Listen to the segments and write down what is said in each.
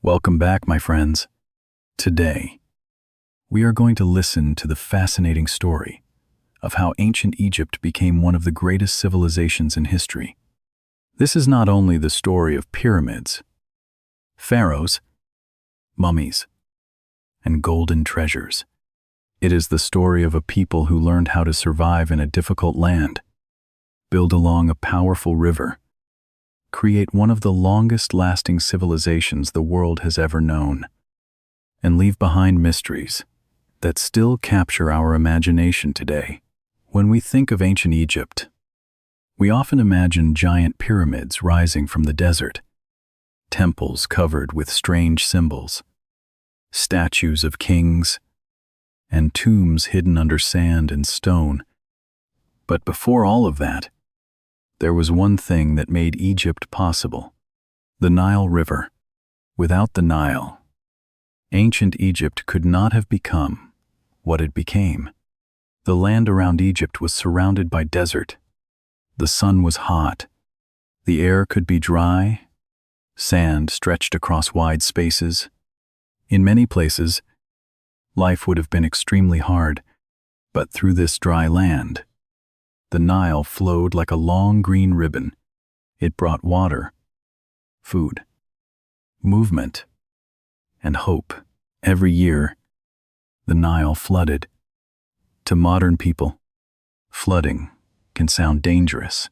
Welcome back, my friends. Today, we are going to listen to the fascinating story of how ancient Egypt became one of the greatest civilizations in history. This is not only the story of pyramids, pharaohs, mummies, and golden treasures. It is the story of a people who learned how to survive in a difficult land, build along a powerful river, create one of the longest-lasting civilizations the world has ever known, and leave behind mysteries that still capture our imagination today. When we think of ancient Egypt, we often imagine giant pyramids rising from the desert, temples covered with strange symbols, statues of kings, and tombs hidden under sand and stone. But before all of that, there was one thing that made Egypt possible: the Nile River. Without the Nile, ancient Egypt could not have become what it became. The land around Egypt was surrounded by desert. The sun was hot. The air could be dry. Sand stretched across wide spaces. In many places, life would have been extremely hard, but through this dry land, the Nile flowed like a long green ribbon. It brought water, food, movement, and hope. Every year, the Nile flooded. To modern people, flooding can sound dangerous,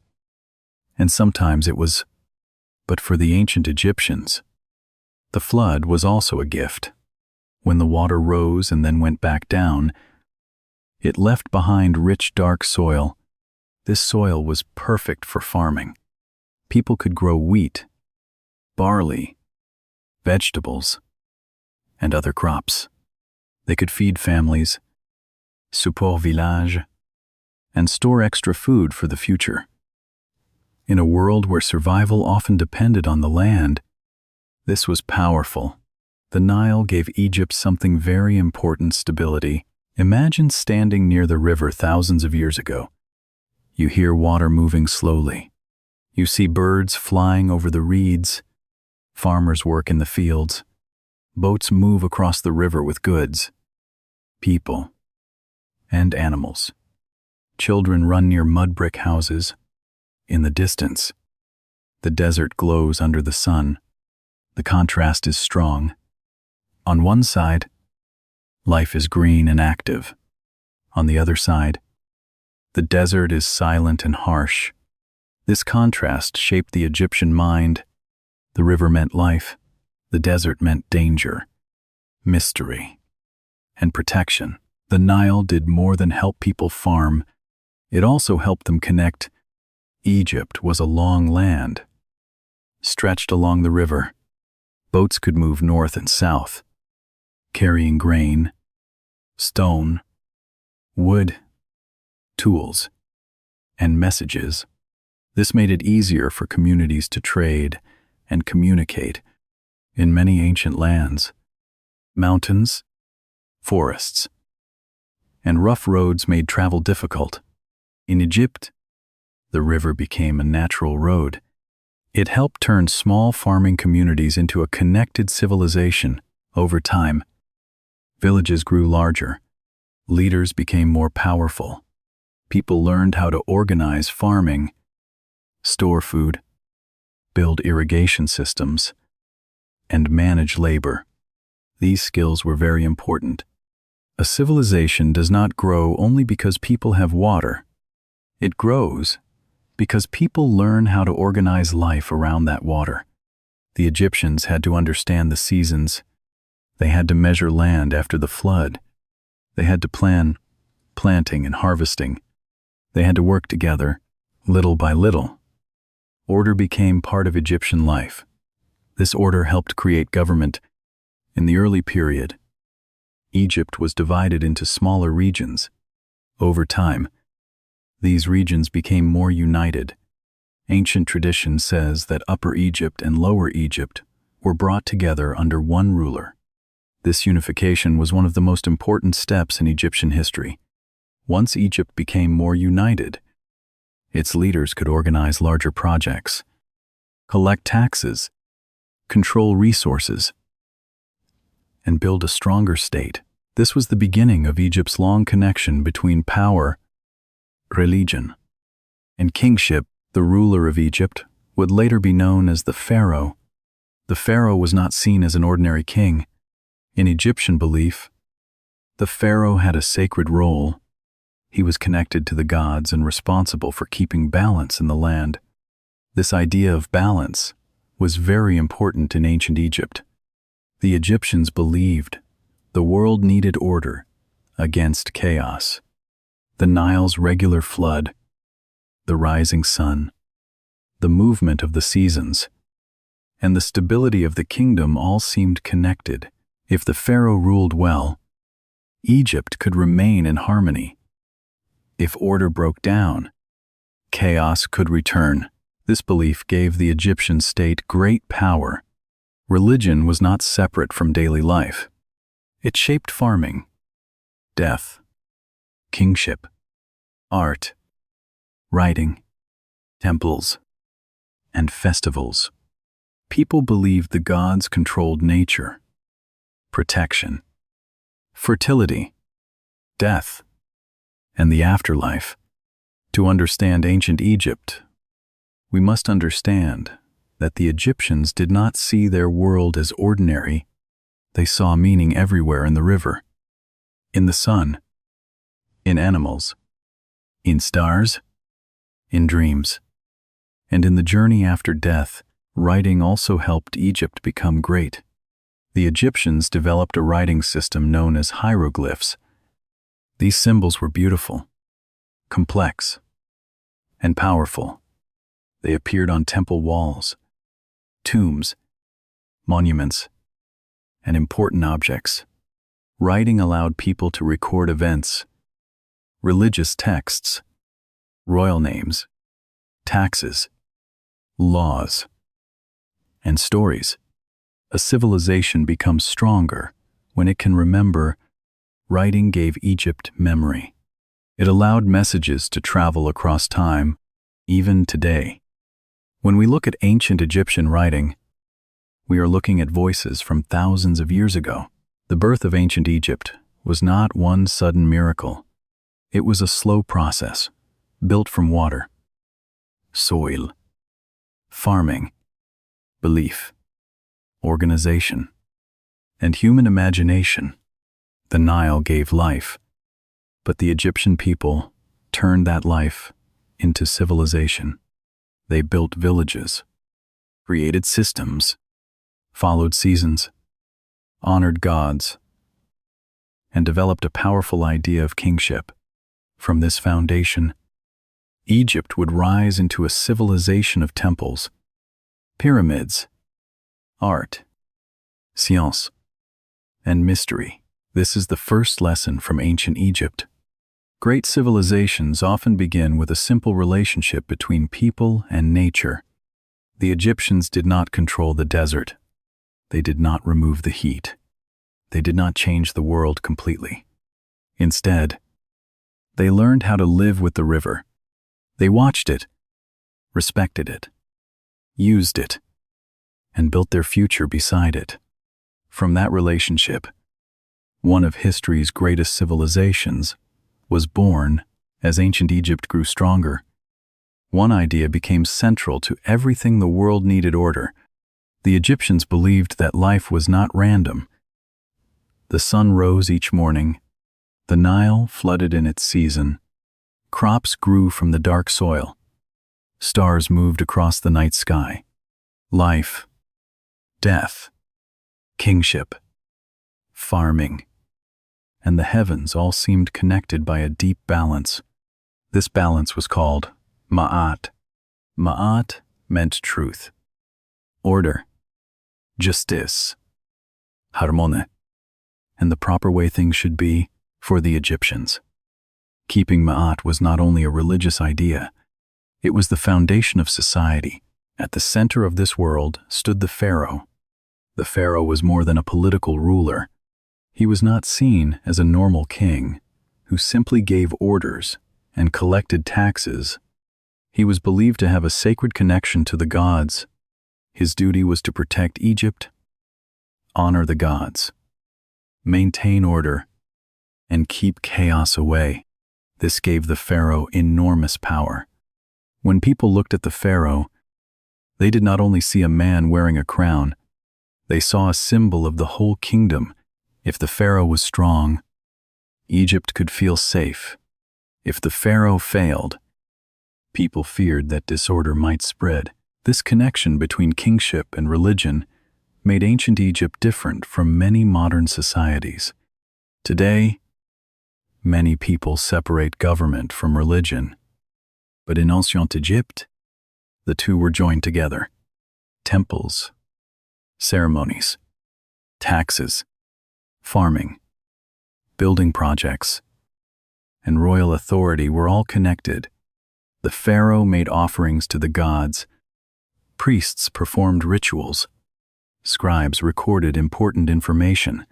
and sometimes it was. But for the ancient Egyptians, the flood was also a gift. When the water rose and then went back down, it left behind rich, dark soil. This soil was perfect for farming. People could grow wheat, barley, vegetables, and other crops. They could feed families, support village, and store extra food for the future. In a world where survival often depended on the land, this was powerful. The Nile gave Egypt something very important: stability. Imagine standing near the river thousands of years ago. You hear water moving slowly. You see birds flying over the reeds. Farmers work in the fields. Boats move across the river with goods, people, and animals. Children run near mud brick houses. In the distance, the desert glows under the sun. The contrast is strong. On one side, life is green and active. On the other side, the desert is silent and harsh. This contrast shaped the Egyptian mind. The river meant life. The desert meant danger, mystery, and protection. The Nile did more than help people farm. It also helped them connect. Egypt was a long land, stretched along the river. Boats could move north and south, carrying grain, stone, wood, tools, and messages. This made it easier for communities to trade and communicate. In many ancient lands, mountains, forests, and rough roads made travel difficult. In Egypt, the river became a natural road. It helped turn small farming communities into a connected civilization. Over time, villages grew larger. Leaders became more powerful. People learned how to organize farming, store food, build irrigation systems, and manage labor. These skills were very important. A civilization does not grow only because people have water. It grows because people learn how to organize life around that water. The Egyptians had to understand the seasons. They had to measure land after the flood. They had to plan planting and harvesting. They had to work together, little by little. Order became part of Egyptian life. This order helped create government. In the early period, Egypt was divided into smaller regions. Over time, these regions became more united. Ancient tradition says that Upper Egypt and Lower Egypt were brought together under one ruler. This unification was one of the most important steps in Egyptian history. Once Egypt became more united, its leaders could organize larger projects, collect taxes, control resources, and build a stronger state. This was the beginning of Egypt's long connection between power, religion, and kingship. The ruler of Egypt would later be known as the Pharaoh. The Pharaoh was not seen as an ordinary king. In Egyptian belief, the Pharaoh had a sacred role. He was connected to the gods and responsible for keeping balance in the land. This idea of balance was very important in ancient Egypt. The Egyptians believed the world needed order against chaos. The Nile's regular flood, the rising sun, the movement of the seasons, and the stability of the kingdom all seemed connected. If the Pharaoh ruled well, Egypt could remain in harmony. If order broke down, chaos could return. This belief gave the Egyptian state great power. Religion was not separate from daily life. It shaped farming, death, kingship, art, writing, temples, and festivals. People believed the gods controlled nature, protection, fertility, death, and the afterlife. To understand ancient Egypt, we must understand that the Egyptians did not see their world as ordinary. They saw meaning everywhere: in the river, in the sun, in animals, in stars, in dreams, and in the journey after death. Writing also helped Egypt become great. The Egyptians developed a writing system known as hieroglyphs. These symbols were beautiful, complex, and powerful. They appeared on temple walls, tombs, monuments, and important objects. Writing allowed people to record events, religious texts, royal names, taxes, laws, and stories. A civilization becomes stronger when it can remember. Writing gave Egypt memory. It allowed messages to travel across time, even today. When we look at ancient Egyptian writing, we are looking at voices from thousands of years ago. The birth of ancient Egypt was not one sudden miracle. It was a slow process, built from water, soil, farming, belief, organization, and human imagination. The Nile gave life, but the Egyptian people turned that life into civilization. They built villages, created systems, followed seasons, honored gods, and developed a powerful idea of kingship. From this foundation, Egypt would rise into a civilization of temples, pyramids, art, science, and mystery. This is the first lesson from ancient Egypt. Great civilizations often begin with a simple relationship between people and nature. The Egyptians did not control the desert. They did not remove the heat. They did not change the world completely. Instead, they learned how to live with the river. They watched it, respected it, used it, and built their future beside it. From that relationship, one of history's greatest civilizations was born. As ancient Egypt grew stronger, one idea became central to everything the world needed: order. The Egyptians believed that life was not random. The sun rose each morning, the Nile flooded in its season, crops grew from the dark soil, stars moved across the night sky. Life, death, kingship, farming, and the heavens all seemed connected by a deep balance. This balance was called Ma'at. Ma'at meant truth, order, justice, harmony, and the proper way things should be for the Egyptians. Keeping Ma'at was not only a religious idea, it was the foundation of society. At the center of this world stood the Pharaoh. The Pharaoh was more than a political ruler. He was not seen as a normal king who simply gave orders and collected taxes. He was believed to have a sacred connection to the gods. His duty was to protect Egypt, honor the gods, maintain order, and keep chaos away. This gave the pharaoh enormous power. When people looked at the pharaoh, they did not only see a man wearing a crown, they saw a symbol of the whole kingdom. If the pharaoh was strong, Egypt could feel safe. If the pharaoh failed, people feared that disorder might spread. This connection between kingship and religion made ancient Egypt different from many modern societies. Today, many people separate government from religion, but in ancient Egypt, the two were joined together. Temples, ceremonies, taxes, farming, building projects, and royal authority were all connected. The pharaoh made offerings to the gods, priests performed rituals, scribes recorded important information,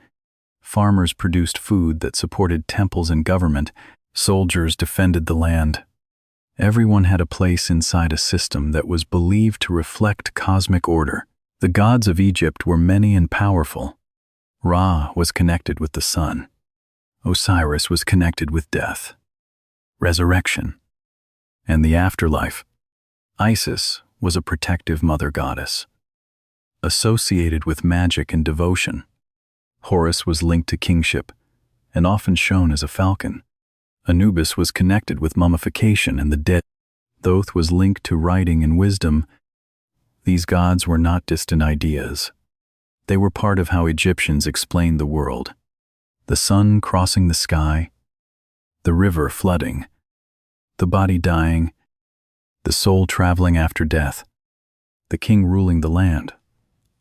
farmers produced food that supported temples and government, soldiers defended the land. Everyone had a place inside a system that was believed to reflect cosmic order. The gods of Egypt were many and powerful. Ra was connected with the sun. Osiris was connected with death, resurrection, and the afterlife. Isis was a protective mother goddess, associated with magic and devotion. Horus was linked to kingship and often shown as a falcon. Anubis was connected with mummification and the dead. Thoth was linked to writing and wisdom. These gods were not distant ideas. They were part of how Egyptians explained the world. The sun crossing the sky, the river flooding, the body dying, the soul traveling after death, the king ruling the land.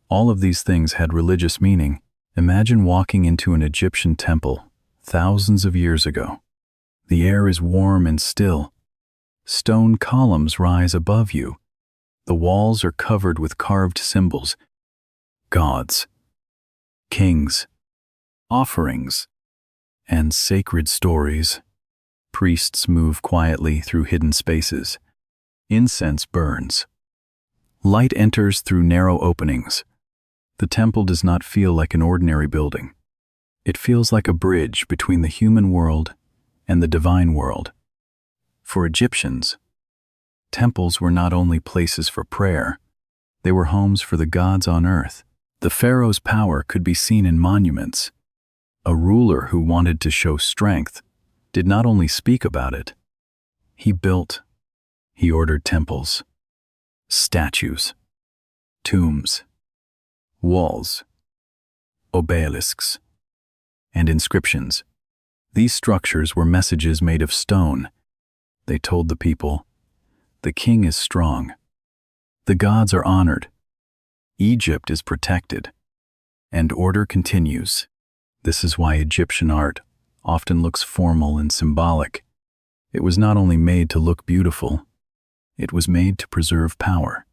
All of these things had religious meaning. Imagine walking into an Egyptian temple thousands of years ago. The air is warm and still. Stone columns rise above you. The walls are covered with carved symbols, gods, kings, offerings, and sacred stories. Priests move quietly through hidden spaces. Incense burns. Light enters through narrow openings. The temple does not feel like an ordinary building. It feels like a bridge between the human world and the divine world. For Egyptians, temples were not only places for prayer, they were homes for the gods on earth. The pharaoh's power could be seen in monuments. A ruler who wanted to show strength did not only speak about it, he ordered temples, statues, tombs, walls, obelisks, and inscriptions. These structures were messages made of stone. They told the people, the king is strong, the gods are honored, Egypt is protected, and order continues. This is why Egyptian art often looks formal and symbolic. It was not only made to look beautiful, it was made to preserve power,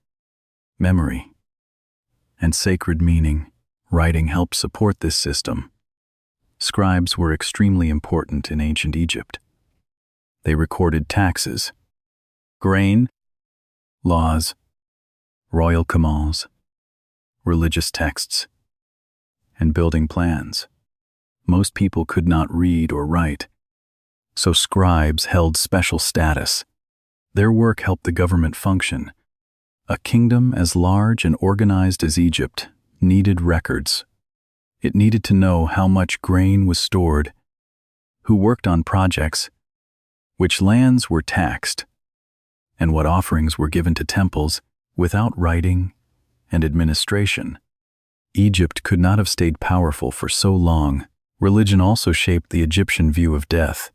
memory, and sacred meaning. Writing helped support this system. Scribes were extremely important in ancient Egypt. They recorded taxes, grain, laws, royal commands, religious texts, and building plans. Most people could not read or write, so scribes held special status. Their work helped the government function. A kingdom as large and organized as Egypt needed records. It needed to know how much grain was stored, who worked on projects, which lands were taxed, and what offerings were given to temples. Without writing and administration, Egypt could not have stayed powerful for so long. Religion also shaped the Egyptian view of death.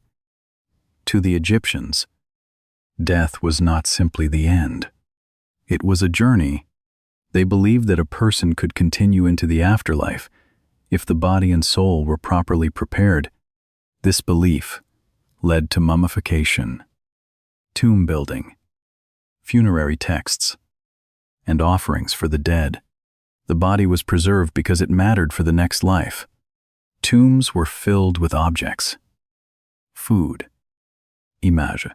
To the Egyptians, death was not simply the end. It was a journey. They believed that a person could continue into the afterlife if the body and soul were properly prepared. This belief led to mummification, tomb building, funerary texts, and offerings for the dead. The body was preserved because it mattered for the next life. Tombs were filled with objects, food, image,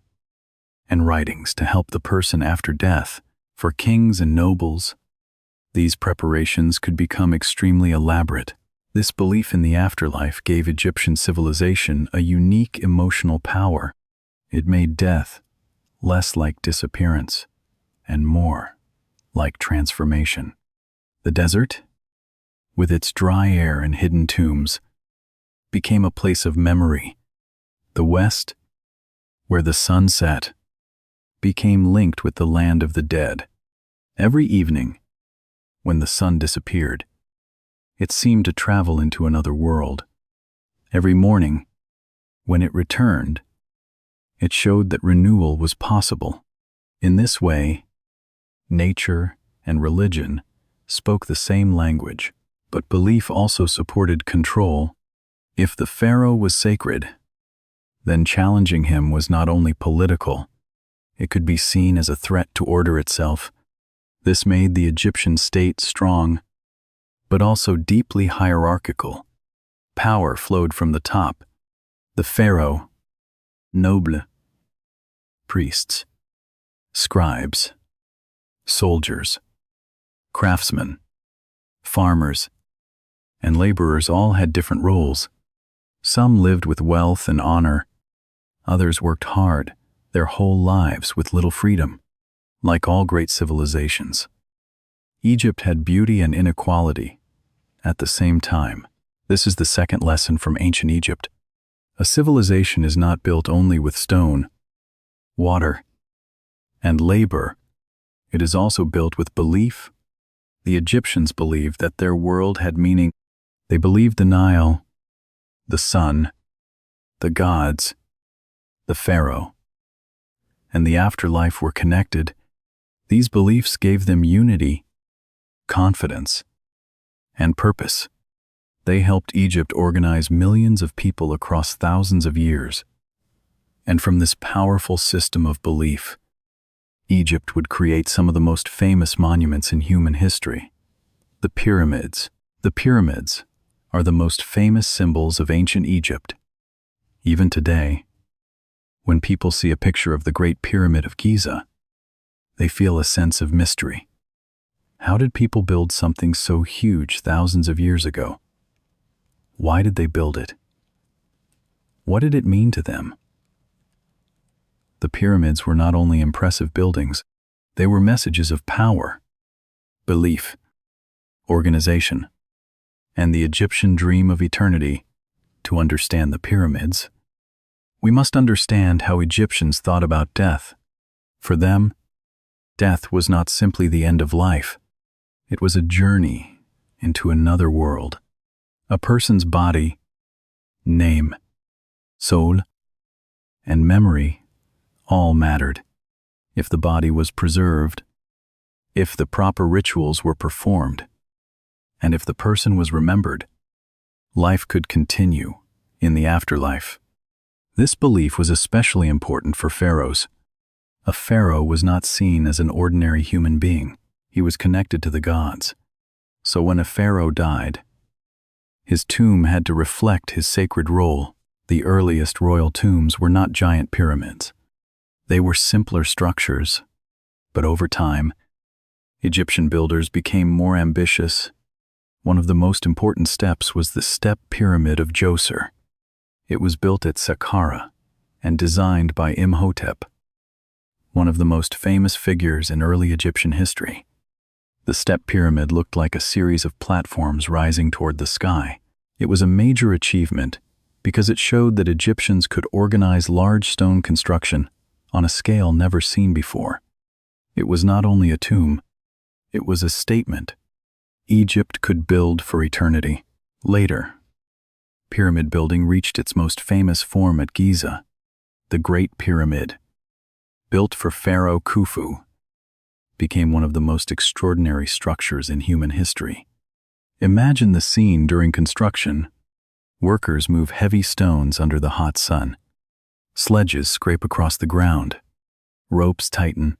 and writings to help the person after death. For kings and nobles, these preparations could become extremely elaborate. This belief in the afterlife gave Egyptian civilization a unique emotional power. It made death less like disappearance and more like transformation. The desert, with its dry air and hidden tombs, became a place of memory. The West, where the sun set, became linked with the land of the dead. Every evening, when the sun disappeared, it seemed to travel into another world. Every morning, when it returned, it showed that renewal was possible. In this way, nature and religion spoke the same language, but belief also supported control. If the pharaoh was sacred, then challenging him was not only political, it could be seen as a threat to order itself. This made the Egyptian state strong, but also deeply hierarchical. Power flowed from the top. The pharaoh, noble, priests, scribes, soldiers, craftsmen, farmers, and laborers all had different roles. Some lived with wealth and honor. Others worked hard, their whole lives with little freedom. Like all great civilizations, Egypt had beauty and inequality at the same time. This is the second lesson from ancient Egypt. A civilization is not built only with stone, water, and labor. It is also built with belief. The Egyptians believed that their world had meaning. They believed the Nile, the sun, the gods, the pharaoh, and the afterlife were connected. These beliefs gave them unity, confidence, and purpose. They helped Egypt organize millions of people across thousands of years. And from this powerful system of belief, Egypt would create some of the most famous monuments in human history. The pyramids. The pyramids are the most famous symbols of ancient Egypt. Even today, when people see a picture of the Great Pyramid of Giza, they feel a sense of mystery. How did people build something so huge thousands of years ago? Why did they build it? What did it mean to them? The pyramids were not only impressive buildings, they were messages of power, belief, organization, and the Egyptian dream of eternity. To understand the pyramids, we must understand how Egyptians thought about death. For them, death was not simply the end of life. It was a journey into another world. A person's body, name, soul, and memory all mattered. If the body was preserved, if the proper rituals were performed, and if the person was remembered, life could continue in the afterlife. This belief was especially important for pharaohs. A pharaoh was not seen as an ordinary human being. He was connected to the gods. So when a pharaoh died, his tomb had to reflect his sacred role. The earliest royal tombs were not giant pyramids. They were simpler structures. But over time, Egyptian builders became more ambitious. One of the most important steps was the Step Pyramid of Djoser. It was built at Saqqara and designed by Imhotep, one of the most famous figures in early Egyptian history. The Step Pyramid looked like a series of platforms rising toward the sky. It was a major achievement because it showed that Egyptians could organize large stone construction on a scale never seen before. It was not only a tomb, it was a statement. Egypt could build for eternity. Later, pyramid building reached its most famous form at Giza, the Great Pyramid, built for Pharaoh Khufu, became one of the most extraordinary structures in human history. Imagine the scene during construction. Workers move heavy stones under the hot sun. Sledges scrape across the ground. Ropes tighten.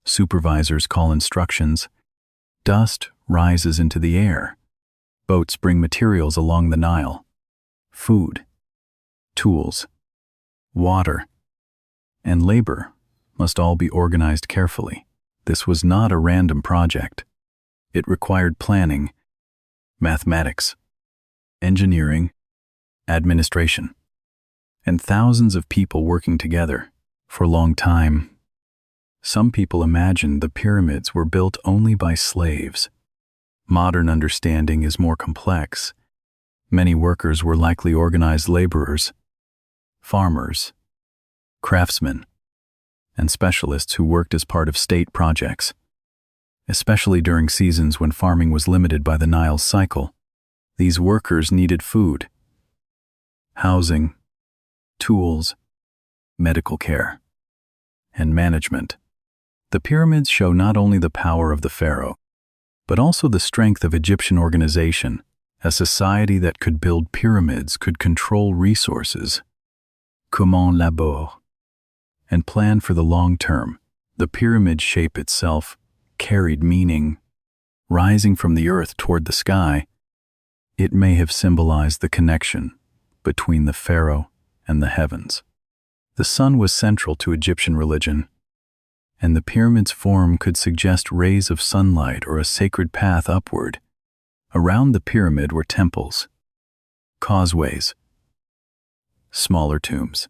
Supervisors call instructions. Dust rises into the air. Boats bring materials along the Nile. Food, tools, water, and labor must all be organized carefully. This was not a random project. It required planning, mathematics, engineering, administration, and thousands of people working together for a long time. Some people imagined the pyramids were built only by slaves. Modern understanding is more complex. Many workers were likely organized laborers, farmers, craftsmen, and specialists who worked as part of state projects. Especially during seasons when farming was limited by the Nile's cycle, these workers needed food, housing, tools, medical care, and management. The pyramids show not only the power of the pharaoh, but also the strength of Egyptian organization. A society that could build pyramids could control resources, comment labor, and plan for the long term. The pyramid shape itself carried meaning. Rising from the earth toward the sky, it may have symbolized the connection between the pharaoh and the heavens. The sun was central to Egyptian religion, and the pyramid's form could suggest rays of sunlight or a sacred path upward. Around the pyramid were temples, causeways, smaller tombs,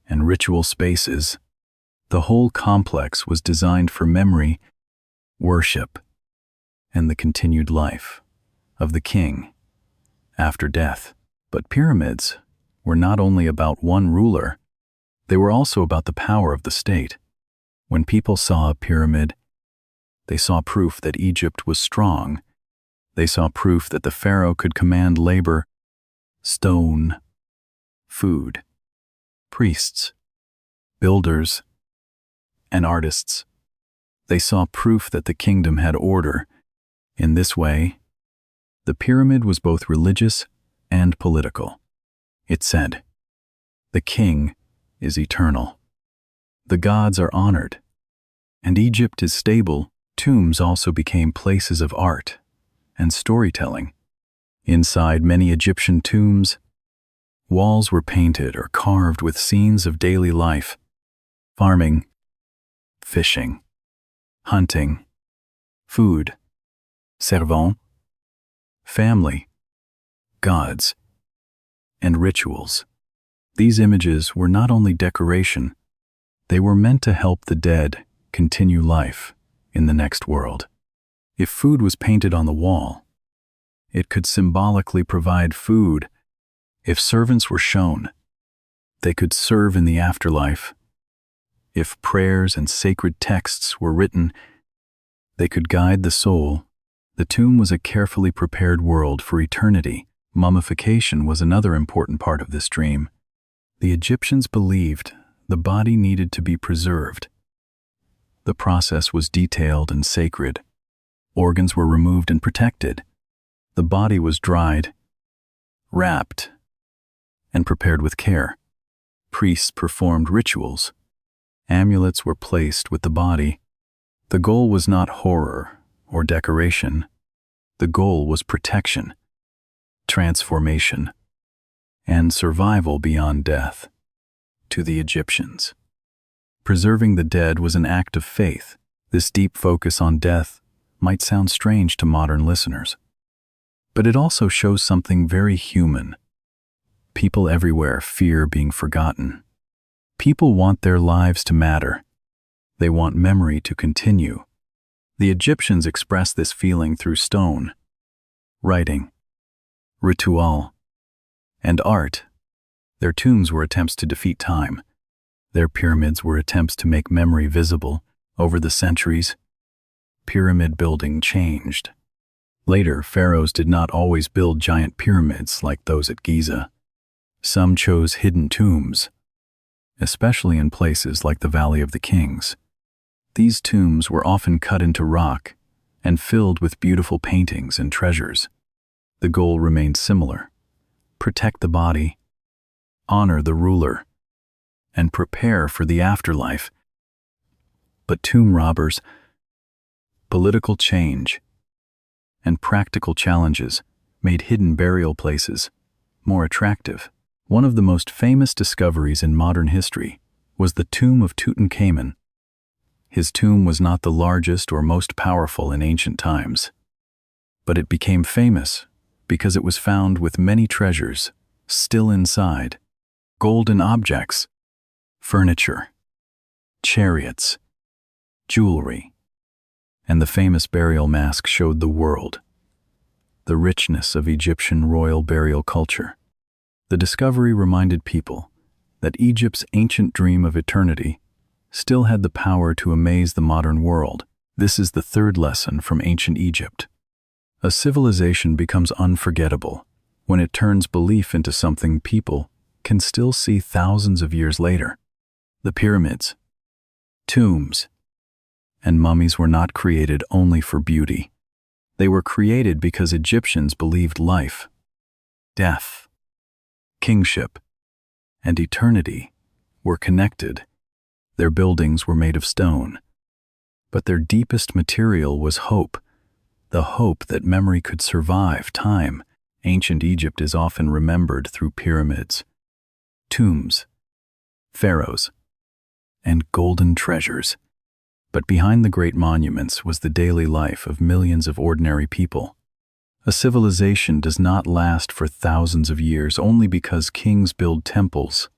and ritual spaces. The whole complex was designed for memory, worship, and the continued life of the king after death. But pyramids were not only about one ruler, they were also about the power of the state. When people saw a pyramid, they saw proof that Egypt was strong. They saw proof that the pharaoh could command labor, stone, food, priests, builders, and artists. They saw proof that the kingdom had order. In this way, the pyramid was both religious and political. It said, "The king is eternal. The gods are honored, and Egypt is stable." Tombs also became places of art and storytelling. Inside many Egyptian tombs, walls were painted or carved with scenes of daily life: farming, fishing, hunting, food, servant, family, gods, and rituals. These images were not only decoration, they were meant to help the dead continue life in the next world. If food was painted on the wall, it could symbolically provide food. If servants were shown, they could serve in the afterlife. If prayers and sacred texts were written, they could guide the soul. The tomb was a carefully prepared world for eternity. Mummification was another important part of this dream. The Egyptians believed the body needed to be preserved. The process was detailed and sacred. Organs were removed and protected. The body was dried, wrapped, and prepared with care. Priests performed rituals. Amulets were placed with the body. The goal was not horror or decoration. The goal was protection, transformation, and survival beyond death. To the Egyptians, preserving the dead was an act of faith. This deep focus on death might sound strange to modern listeners, but it also shows something very human. People everywhere fear being forgotten. People want their lives to matter. They want memory to continue. The Egyptians expressed this feeling through stone, writing, ritual, and art. Their tombs were attempts to defeat time. Their pyramids were attempts to make memory visible. Over the centuries, pyramid building changed. Later, pharaohs did not always build giant pyramids like those at Giza. Some chose hidden tombs, especially in places like the Valley of the Kings. These tombs were often cut into rock and filled with beautiful paintings and treasures. The goal remained similar: protect the body, honor the ruler, and prepare for the afterlife. But tomb robbers, political change, and practical challenges made hidden burial places more attractive. One of the most famous discoveries in modern history was the tomb of Tutankhamun. His tomb was not the largest or most powerful in ancient times, but it became famous because it was found with many treasures still inside: golden objects, furniture, chariots, jewelry, and the famous burial mask showed the world the richness of Egyptian royal burial culture. The discovery reminded people that Egypt's ancient dream of eternity still had the power to amaze the modern world. This is the third lesson from ancient Egypt. A civilization becomes unforgettable when it turns belief into something people can still see thousands of years later. The pyramids, tombs, and mummies were not created only for beauty. They were created because Egyptians believed life, death, kingship, and eternity were connected. Their buildings were made of stone, but their deepest material was hope, the hope that memory could survive time. Ancient Egypt is often remembered through pyramids, tombs, pharaohs, and golden treasures. But behind the great monuments was the daily life of millions of ordinary people. A civilization does not last for thousands of years only because kings build temples.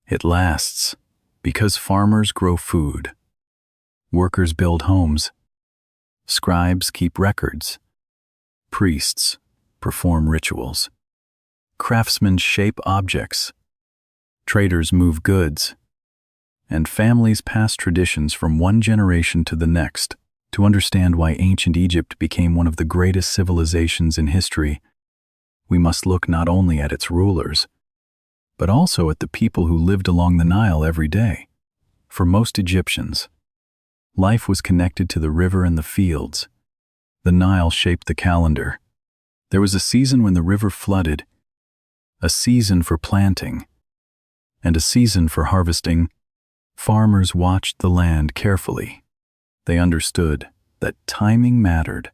It lasts because farmers grow food, workers build homes, scribes keep records, priests perform rituals, craftsmen shape objects, traders move goods, and families pass traditions from one generation to the next. To understand why ancient Egypt became one of the greatest civilizations in history, we must look not only at its rulers, but also at the people who lived along the Nile every day. For most Egyptians, life was connected to the river and the fields. The Nile shaped the calendar. There was a season when the river flooded, a season for planting, and a season for harvesting. Farmers watched the land carefully. They understood that timing mattered.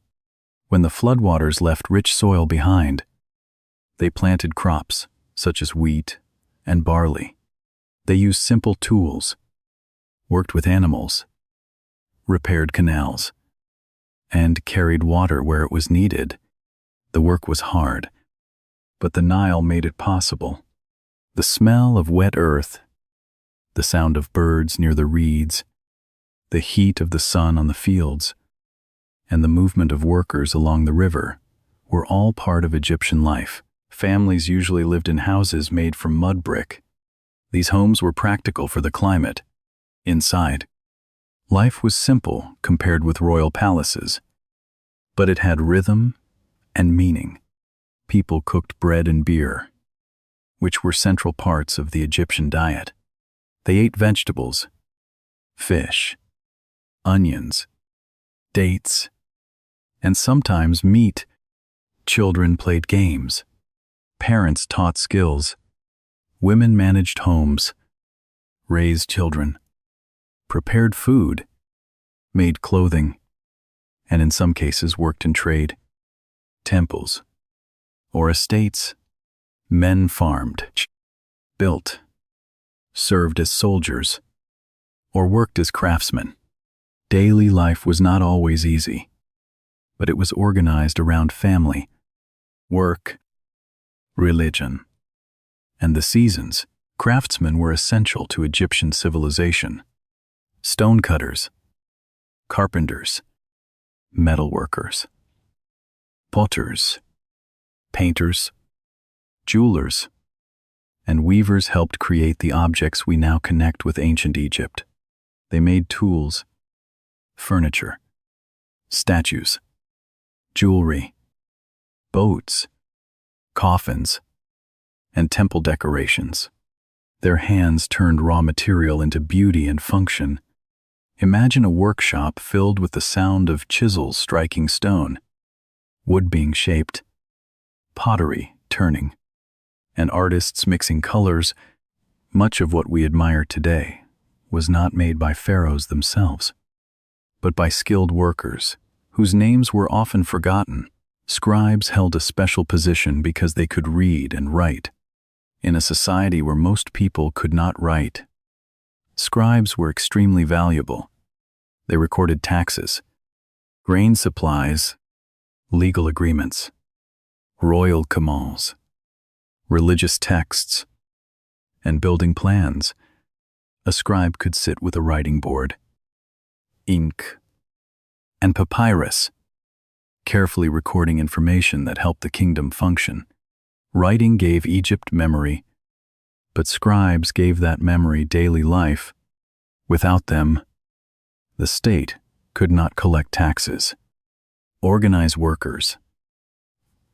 When the floodwaters left rich soil behind, they planted crops such as wheat and barley. They used simple tools, worked with animals, repaired canals, and carried water where it was needed. The work was hard, but the Nile made it possible. The smell of wet earth, the sound of birds near the reeds, the heat of the sun on the fields, and the movement of workers along the river were all part of Egyptian life. Families usually lived in houses made from mud brick. These homes were practical for the climate. Inside, life was simple compared with royal palaces, but it had rhythm and meaning. People cooked bread and beer, which were central parts of the Egyptian diet. They ate vegetables, fish, onions, dates, and sometimes meat. Children played games. Parents taught skills. Women managed homes, raised children, prepared food, made clothing, and in some cases worked in trade. Temples or estates, men farmed, built, served as soldiers, or worked as craftsmen. Daily life was not always easy, but it was organized around family, work, religion, and the seasons. Craftsmen were essential to Egyptian civilization. Stonecutters, carpenters, metalworkers, potters, painters, jewelers, and weavers helped create the objects we now connect with ancient Egypt. They made tools, furniture, statues, jewelry, boats, coffins, and temple decorations. Their hands turned raw material into beauty and function. Imagine a workshop filled with the sound of chisels striking stone, wood being shaped, pottery turning, and artists mixing colors. Much of what we admire today was not made by pharaohs themselves, but by skilled workers whose names were often forgotten. Scribes held a special position because they could read and write. In a society where most people could not write, scribes were extremely valuable. They recorded taxes, grain supplies, legal agreements, royal commands, religious texts, and building plans. A scribe could sit with a writing board, ink, and papyrus, carefully recording information that helped the kingdom function. Writing gave Egypt memory, but scribes gave that memory daily life. Without them, the state could not collect taxes, organize workers,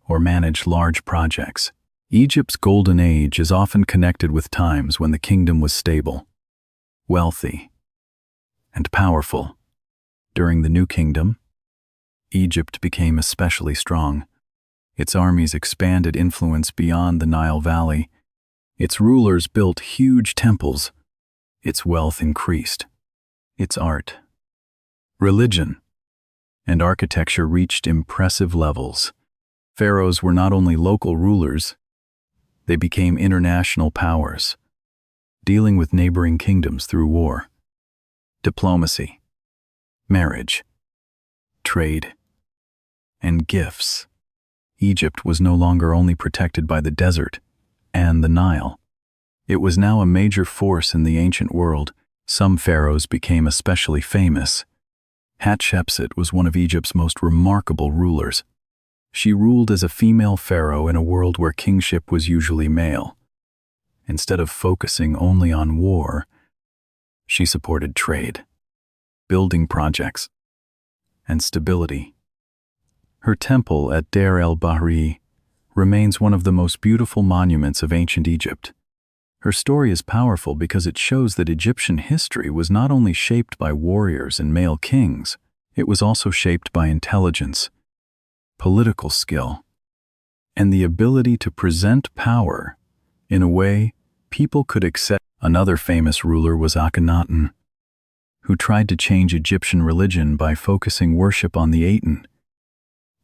or manage large projects. Egypt's golden age is often connected with times when the kingdom was stable, wealthy, and powerful. During the New Kingdom, Egypt became especially strong. Its armies expanded influence beyond the Nile Valley. Its rulers built huge temples. Its wealth increased. Its art, religion, and architecture reached impressive levels. Pharaohs were not only local rulers, they became international powers, dealing with neighboring kingdoms through war, diplomacy, marriage, trade, and gifts. Egypt was no longer only protected by the desert and the Nile. It was now a major force in the ancient world. Some pharaohs became especially famous. Hatshepsut was one of Egypt's most remarkable rulers. She ruled as a female pharaoh in a world where kingship was usually male. Instead of focusing only on war, she supported trade, building projects, and stability. Her temple at Deir el-Bahri remains one of the most beautiful monuments of ancient Egypt. Her story is powerful because it shows that Egyptian history was not only shaped by warriors and male kings, it was also shaped by intelligence, political skill, and the ability to present power in a way people could accept. Another famous ruler was Akhenaten, who tried to change Egyptian religion by focusing worship on the Aten,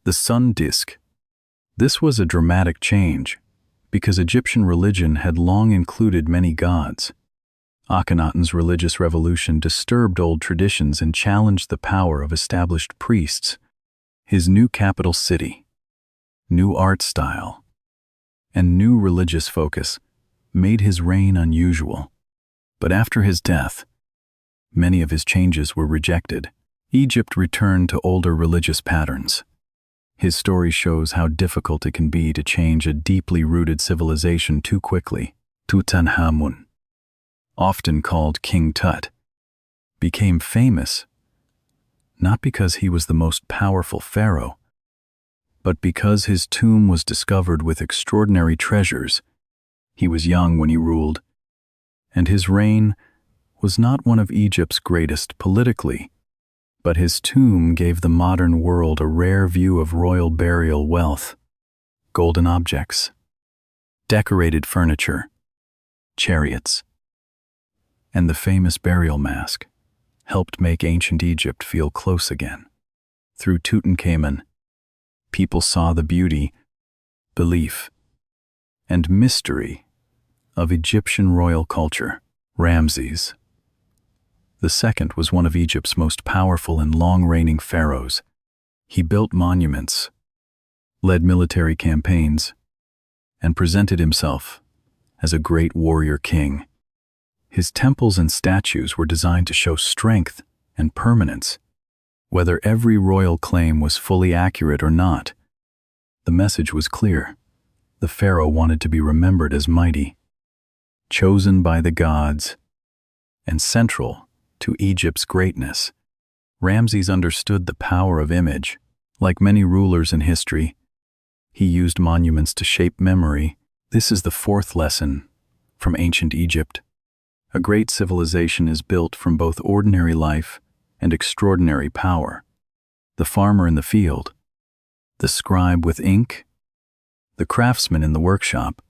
the sun disk. This was a dramatic change, because Egyptian religion had long included many gods. Akhenaten's religious revolution disturbed old traditions and challenged the power of established priests. His new capital city, new art style, and new religious focus made his reign unusual. But after his death, many of his changes were rejected. Egypt returned to older religious patterns. His story shows how difficult it can be to change a deeply rooted civilization too quickly. Tutankhamun, often called King Tut, became famous not because he was the most powerful pharaoh, but because his tomb was discovered with extraordinary treasures. He was young when he ruled, and his reign was not one of Egypt's greatest politically, but his tomb gave the modern world a rare view of royal burial wealth. Golden objects, decorated furniture, chariots, and the famous burial mask helped make ancient Egypt feel close again. Through Tutankhamun, people saw the beauty, belief, and mystery of Egyptian royal culture. Ramses II was one of Egypt's most powerful and long-reigning pharaohs. He built monuments, led military campaigns, and presented himself as a great warrior king. His temples and statues were designed to show strength and permanence. Whether every royal claim was fully accurate or not, the message was clear. The pharaoh wanted to be remembered as mighty, chosen by the gods, and central to Egypt's greatness. Ramses understood the power of image. Like many rulers in history, he used monuments to shape memory. This is the fourth lesson from ancient Egypt. A great civilization is built from both ordinary life and extraordinary power. The farmer in the field, the scribe with ink, the craftsman in the workshop,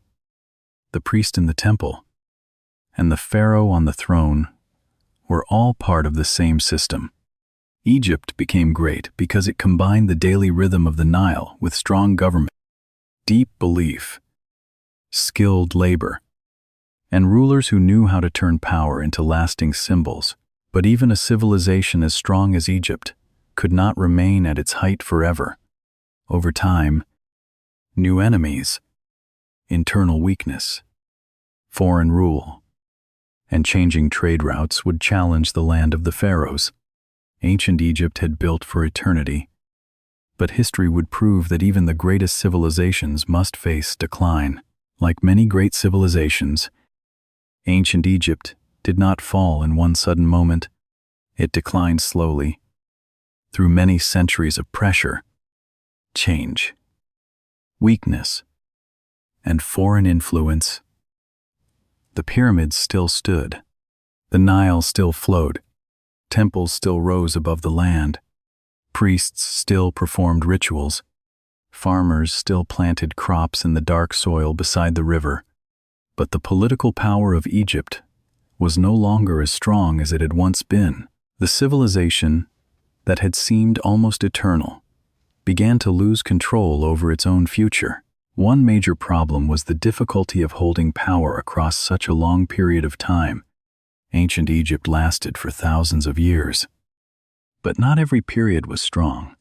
the priest in the temple, and the pharaoh on the throne were all part of the same system. Egypt became great because it combined the daily rhythm of the Nile with strong government, deep belief, skilled labor, and rulers who knew how to turn power into lasting symbols. But even a civilization as strong as Egypt could not remain at its height forever. Over time, New enemies, internal weakness, foreign rule, and changing trade routes would challenge the land of the Pharaohs. Ancient Egypt had built for eternity, but history would prove that even the greatest civilizations must face decline. Like many great civilizations, ancient Egypt did not fall in one sudden moment. It declined slowly, through many centuries of pressure, change, weakness, and foreign influence. The pyramids still stood, the Nile still flowed, temples still rose above the land, priests still performed rituals, farmers still planted crops in the dark soil beside the river. But the political power of Egypt was no longer as strong as it had once been. The civilization that had seemed almost eternal began to lose control over its own future. One major problem was the difficulty of holding power across such a long period of time. Ancient Egypt lasted for thousands of years. But not every period was strong.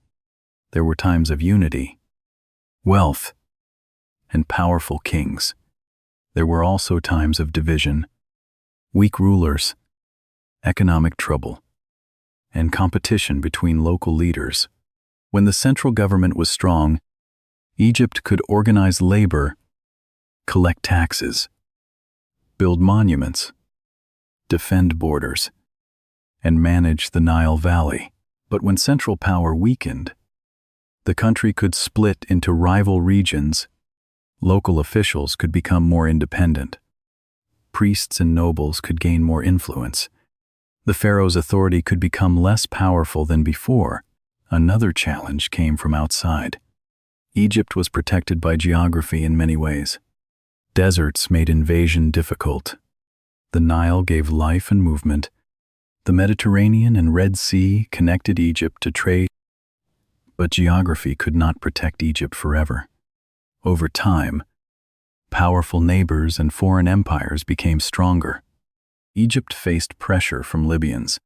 There were times of unity, wealth, and powerful kings. There were also times of division, weak rulers, economic trouble, and competition between local leaders. When the central government was strong, Egypt could organize labor, collect taxes, build monuments, defend borders, and manage the Nile Valley. But when central power weakened, the country could split into rival regions. Local officials could become more independent. Priests and nobles could gain more influence. The pharaoh's authority could become less powerful than before. Another challenge came from outside. Egypt was protected by geography in many ways. Deserts made invasion difficult. The Nile gave life and movement. The Mediterranean and Red Sea connected Egypt to trade. But geography could not protect Egypt forever. Over time, powerful neighbors and foreign empires became stronger. Egypt faced pressure from Libyans,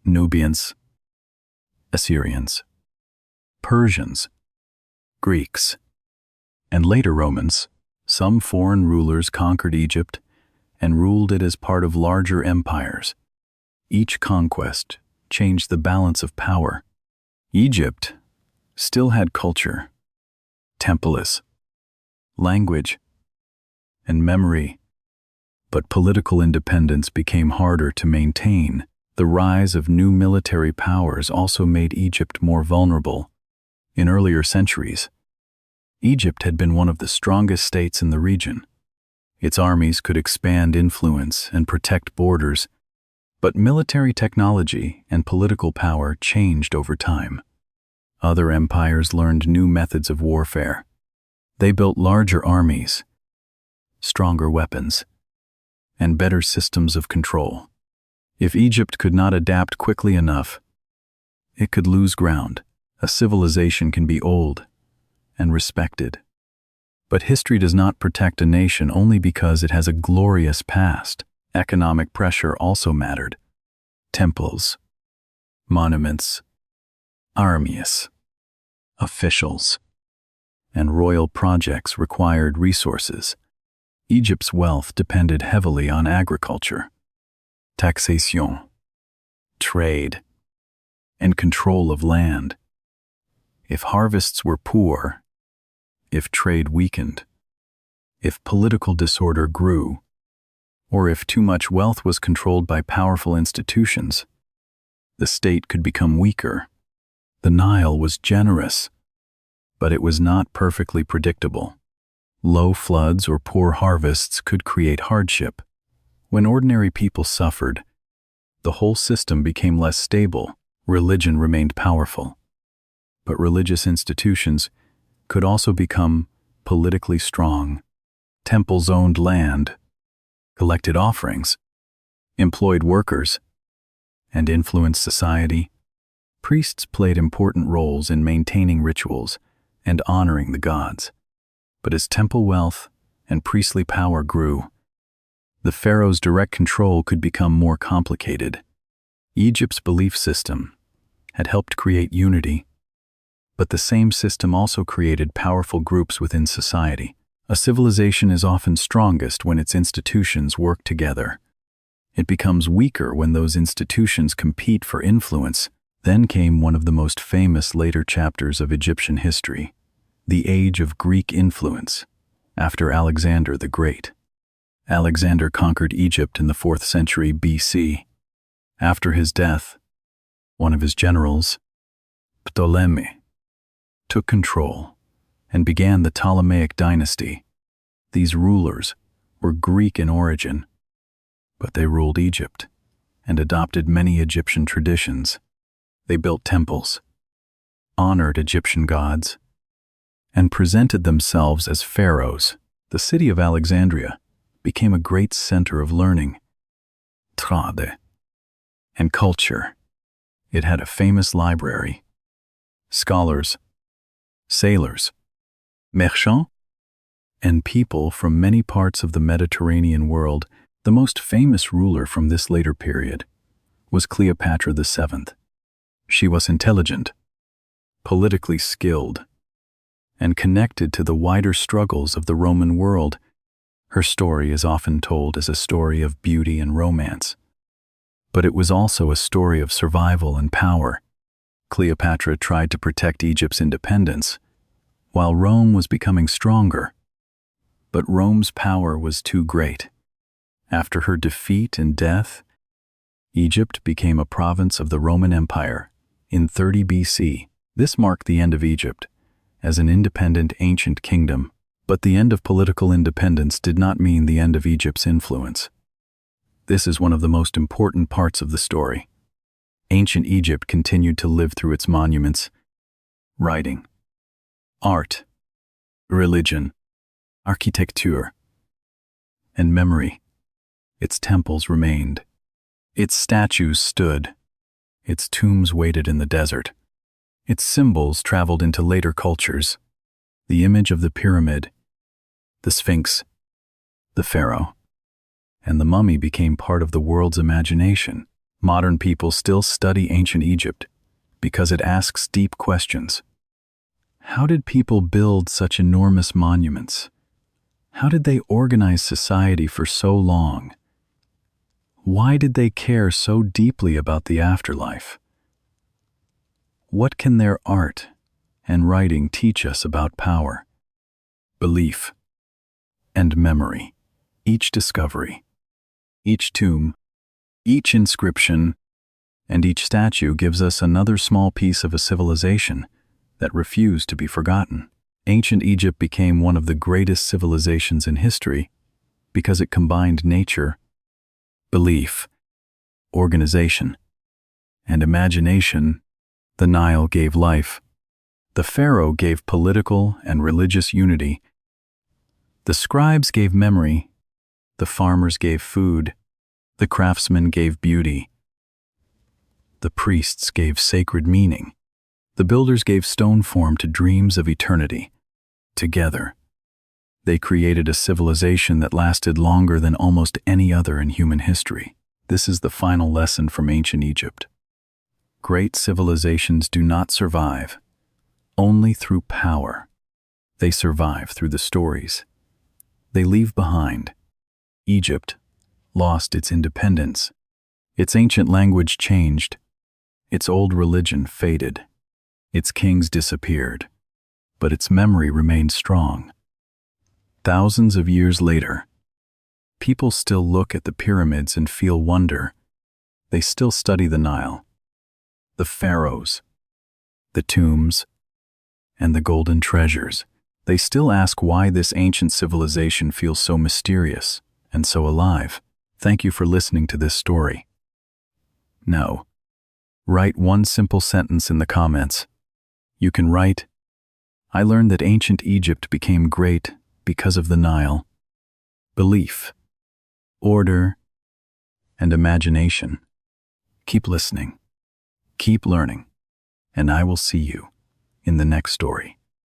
Nubians, Assyrians, Persians, Greeks, and later Romans. Some foreign rulers conquered Egypt and ruled it as part of larger empires. Each conquest changed the balance of power. Egypt still had culture, temples, language, and memory, but political independence became harder to maintain. The rise of new military powers also made Egypt more vulnerable. In earlier centuries, Egypt had been one of the strongest states in the region. Its armies could expand influence and protect borders, but military technology and political power changed over time. Other empires learned new methods of warfare. They built larger armies, stronger weapons, and better systems of control. If Egypt could not adapt quickly enough, it could lose ground. A civilization can be old and respected, but history does not protect a nation only because it has a glorious past. Economic pressure also mattered. Temples, monuments, armies, officials, and royal projects required resources. Egypt's wealth depended heavily on agriculture, taxation, trade, and control of land. If harvests were poor, if trade weakened, if political disorder grew, or if too much wealth was controlled by powerful institutions, the state could become weaker. The Nile was generous, but it was not perfectly predictable. Low floods or poor harvests could create hardship. When ordinary people suffered, the whole system became less stable. Religion remained powerful, but religious institutions could also become politically strong. Temples owned land, collected offerings, employed workers, and influenced society. Priests played important roles in maintaining rituals and honoring the gods. But as temple wealth and priestly power grew, the pharaoh's direct control could become more complicated. Egypt's belief system had helped create unity, But the same system also created powerful groups within society. A civilization is often strongest when its institutions work together. It becomes weaker when those institutions compete for influence. Then came one of the most famous later chapters of Egyptian history, the age of Greek influence, after Alexander the Great. Alexander conquered Egypt in the 4th century BC. After his death, one of his generals, Ptolemy, took control and began the Ptolemaic dynasty. These rulers were Greek in origin, but they ruled Egypt and adopted many Egyptian traditions. They built temples, honored Egyptian gods, and presented themselves as pharaohs. The city of Alexandria became a great center of learning, trade, and culture. It had a famous library, scholars, sailors, merchants, and people from many parts of the Mediterranean world. The most famous ruler from this later period was Cleopatra VII. She was intelligent, politically skilled, and connected to the wider struggles of the Roman world. Her story is often told as a story of beauty and romance, but it was also a story of survival and power. Cleopatra tried to protect Egypt's independence, while Rome was becoming stronger. But Rome's power was too great. After her defeat and death, Egypt became a province of the Roman Empire in 30 BC. This marked the end of Egypt as an independent ancient kingdom. But the end of political independence did not mean the end of Egypt's influence. This is one of the most important parts of the story. Ancient Egypt continued to live through its monuments, writing, art, religion, architecture, and memory. Its temples remained. Its statues stood. Its tombs waited in the desert. Its symbols traveled into later cultures. The image of the pyramid, the Sphinx, the Pharaoh, and the mummy became part of the world's imagination. Modern people still study ancient Egypt because it asks deep questions. How did people build such enormous monuments? How did they organize society for so long? Why did they care so deeply about the afterlife? What can their art and writing teach us about power, belief, and memory? Each discovery, each tomb, each inscription, and each statue gives us another small piece of a civilization that refused to be forgotten. Ancient Egypt became one of the greatest civilizations in history because it combined nature, belief, organization, and imagination. The Nile gave life. The Pharaoh gave political and religious unity. The scribes gave memory. The farmers gave food. The craftsmen gave beauty. The priests gave sacred meaning. The builders gave stone form to dreams of eternity. Together, they created a civilization that lasted longer than almost any other in human history. This is the final lesson from ancient Egypt. Great civilizations do not survive only through power. They survive through the stories they leave behind. Egypt lost its independence. Its ancient language changed. Its old religion faded. Its kings disappeared. But its memory remained strong. Thousands of years later, people still look at the pyramids and feel wonder. They still study the Nile, the pharaohs, the tombs, and the golden treasures. They still ask why this ancient civilization feels so mysterious and so alive. Thank you for listening to this story. Now, write one simple sentence in the comments. You can write, I learned that ancient Egypt became great because of the Nile, belief, order, and imagination. Keep listening, keep learning, and I will see you in the next story.